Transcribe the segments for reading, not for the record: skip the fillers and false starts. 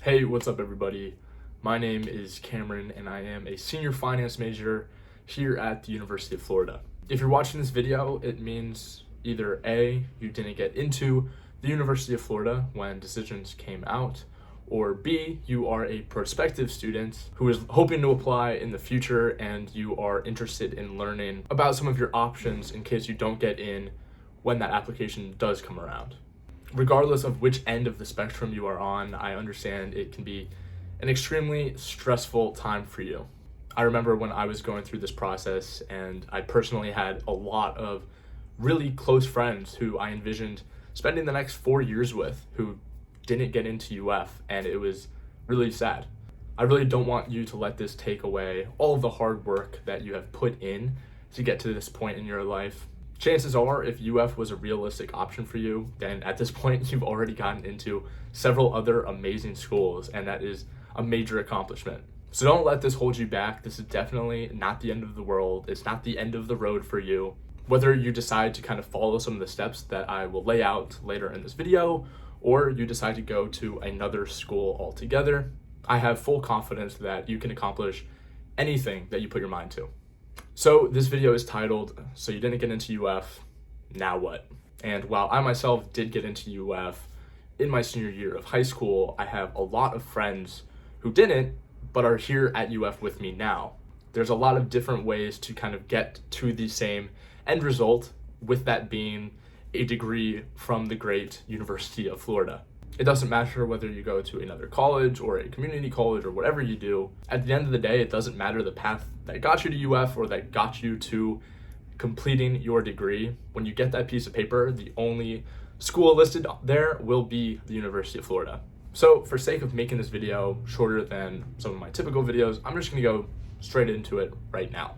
Hey, what's up, everybody? My name is Cameron, and I am a senior finance major here at the University of Florida. If you're watching this video, it means either A, you didn't get into the University of Florida when decisions came out, or B, you are a prospective student who is hoping to apply in the future and you are interested in learning about some of your options in case you don't get in when that application does come around. Regardless of which end of the spectrum you are on, I understand it can be an extremely stressful time for you. I remember when I was going through this process, and I personally had a lot of really close friends who I envisioned spending the next 4 years with who didn't get into UF, and it was really sad. I really don't want you to let this take away all of the hard work that you have put in to get to this point in your life. Chances are, if UF was a realistic option for you, then at this point you've already gotten into several other amazing schools, and that is a major accomplishment. So don't let this hold you back. This is definitely not the end of the world. It's not the end of the road for you. Whether you decide to kind of follow some of the steps that I will lay out later in this video, or you decide to go to another school altogether, I have full confidence that you can accomplish anything that you put your mind to. So this video is titled, So You Didn't Get Into UF, Now What? And while I myself did get into UF in my senior year of high school, I have a lot of friends who didn't, but are here at UF with me now. There's a lot of different ways to kind of get to the same end result, with that being a degree from the great University of Florida. It doesn't matter whether you go to another college or a community college or whatever you do. At the end of the day, it doesn't matter the path that got you to UF or that got you to completing your degree. When you get that piece of paper, the only school listed there will be the University of Florida. So for sake of making this video shorter than some of my typical videos, I'm just gonna go straight into it right now.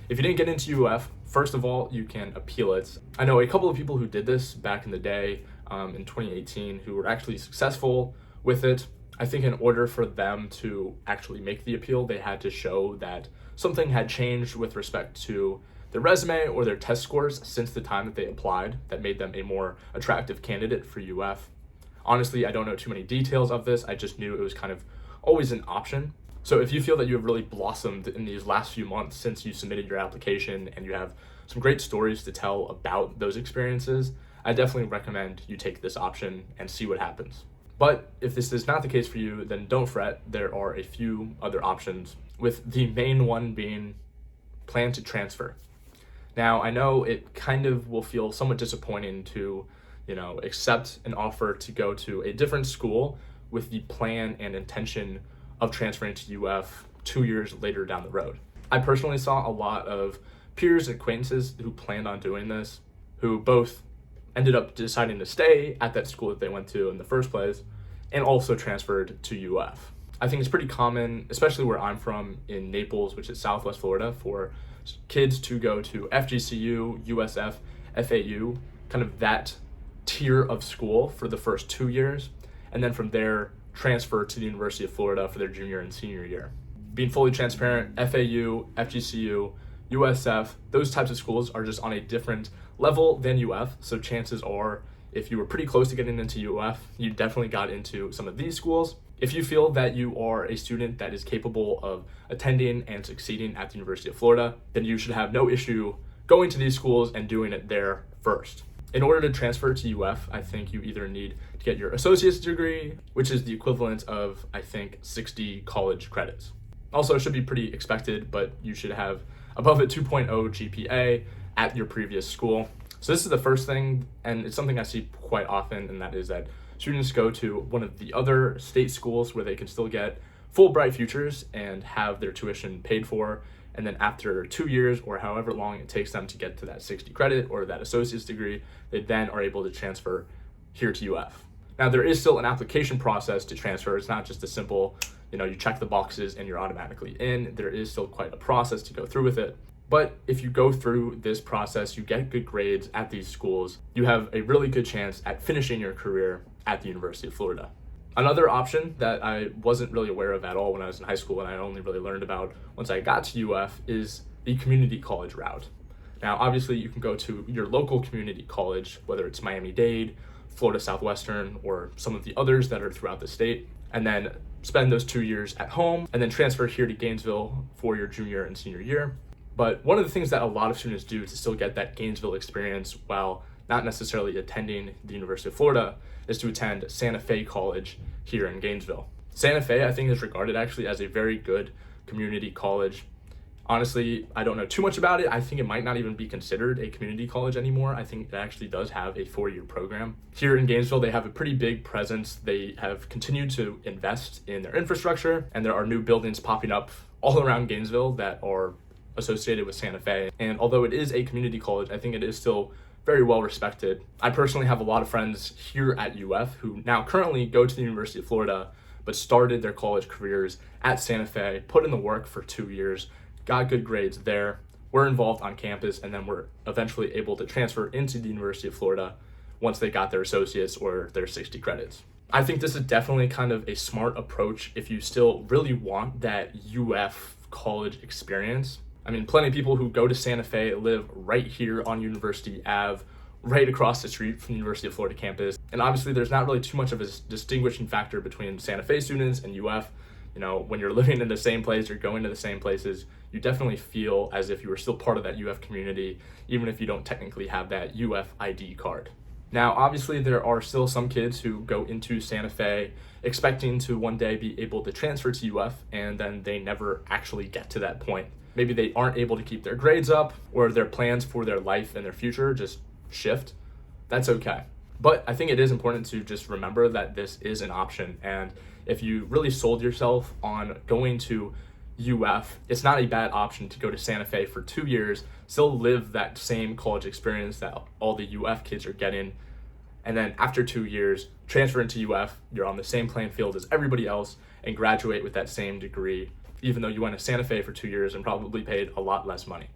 If you didn't get into UF, first of all, you can appeal it. I know a couple of people who did this back in the day, in 2018, who were actually successful with it. I think in order for them to actually make the appeal, they had to show that something had changed with respect to their resume or their test scores since the time that they applied that made them a more attractive candidate for UF. Honestly, I don't know too many details of this. I just knew it was kind of always an option. So if you feel that you have really blossomed in these last few months since you submitted your application and you have some great stories to tell about those experiences, I definitely recommend you take this option and see what happens. But if this is not the case for you, then don't fret. There are a few other options, with the main one being plan to transfer. Now, I know it kind of will feel somewhat disappointing to, accept an offer to go to a different school with the plan and intention of transferring to UF 2 years later down the road. I personally saw a lot of peers and acquaintances who planned on doing this, who both ended up deciding to stay at that school that they went to in the first place and also transferred to UF. I think it's pretty common, especially where I'm from in Naples, which is Southwest Florida, for kids to go to FGCU, USF, FAU, kind of that tier of school for the first 2 years, and then from there transfer to the University of Florida for their junior and senior year. Being fully transparent, FAU, FGCU, USF, those types of schools are just on a different level than UF, so chances are if you were pretty close to getting into UF, you definitely got into some of these schools. If you feel that you are a student that is capable of attending and succeeding at the University of Florida, then you should have no issue going to these schools and doing it there first. In order to transfer to UF, I think you either need to get your associate's degree, which is the equivalent of, I think, 60 college credits. Also, it should be pretty expected, but you should have above a 2.0 GPA at your previous school. So this is the first thing, and it's something I see quite often, and that is that students go to one of the other state schools where they can still get full bright futures and have their tuition paid for, and then after 2 years or however long it takes them to get to that 60 credit or that associate's degree, they then are able to transfer here to UF. Now, there is still an application process to transfer. It's not just a simple, you check the boxes and you're automatically in. There is still quite a process to go through with it. But if you go through this process, you get good grades at these schools, you have a really good chance at finishing your career at the University of Florida. Another option that I wasn't really aware of at all when I was in high school, and I only really learned about once I got to UF, is the community college route. Now, obviously, you can go to your local community college, whether it's Miami-Dade, Florida Southwestern, or some of the others that are throughout the state. and then spend those 2 years at home and then transfer here to Gainesville for your junior and senior year. But one of the things that a lot of students do to still get that Gainesville experience while not necessarily attending the University of Florida is to attend Santa Fe College here in Gainesville. Santa Fe, I think, is regarded actually as a very good community college. Honestly, I don't know too much about it. I think it might not even be considered a community college anymore. I think it actually does have a 4-year program. Here in Gainesville, they have a pretty big presence. They have continued to invest in their infrastructure, and there are new buildings popping up all around Gainesville that are associated with Santa Fe. And although it is a community college, I think it is still very well respected. I personally have a lot of friends here at UF who now currently go to the University of Florida, but started their college careers at Santa Fe, put in the work for 2 years, got good grades there, were involved on campus, and then were eventually able to transfer into the University of Florida once they got their associates or their 60 credits. I think this is definitely kind of a smart approach if you still really want that UF college experience. I mean, plenty of people who go to Santa Fe live right here on University Ave, right across the street from the University of Florida campus. And obviously there's not really too much of a distinguishing factor between Santa Fe students and UF. You know, when you're living in the same place or going to the same places, you definitely feel as if you were still part of that UF community, even if you don't technically have that UF ID card. Now, obviously, there are still some kids who go into Santa Fe expecting to one day be able to transfer to UF, and then they never actually get to that point. Maybe they aren't able to keep their grades up, or their plans for their life and their future just shift. That's okay. But I think it is important to just remember that this is an option, and if you really sold yourself on going to UF, it's not a bad option to go to Santa Fe for 2 years, still live that same college experience that all the UF kids are getting, and then after 2 years, transfer into UF, you're on the same playing field as everybody else, and graduate with that same degree, even though you went to Santa Fe for 2 years and probably paid a lot less money.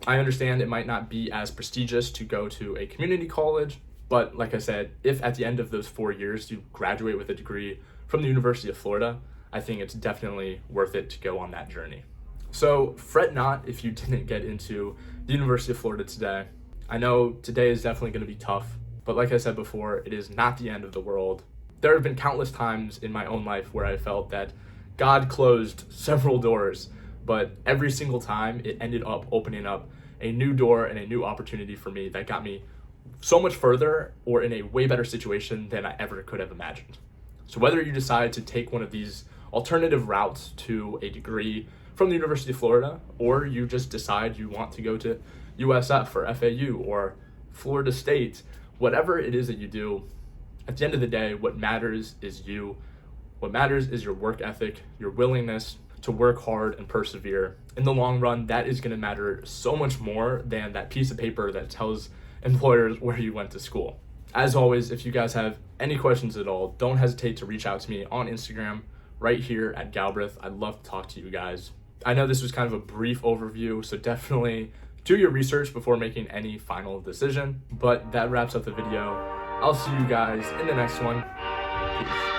I understand it might not be as prestigious to go to a community college, but like I said, if at the end of those 4 years you graduate with a degree from the University of Florida, I think it's definitely worth it to go on that journey. So fret not if you didn't get into the University of Florida today. I know today is definitely going to be tough, but like I said before, it is not the end of the world. There have been countless times in my own life where I felt that God closed several doors, but every single time it ended up opening up a new door and a new opportunity for me that got me so much further or in a way better situation than I ever could have imagined. So whether you decide to take one of these alternative routes to a degree from the University of Florida, or you just decide you want to go to USF or FAU or Florida State, whatever it is that you do, at the end of the day, what matters is you. What matters is your work ethic, your willingness to work hard and persevere. In the long run, that is going to matter so much more than that piece of paper that tells employers where you went to school. As always, if you guys have any questions at all, don't hesitate to reach out to me on Instagram right here at Galbraith. I'd love to talk to you guys. I know this was kind of a brief overview, so definitely do your research before making any final decision. But that wraps up the video. I'll see you guys in the next one. Peace.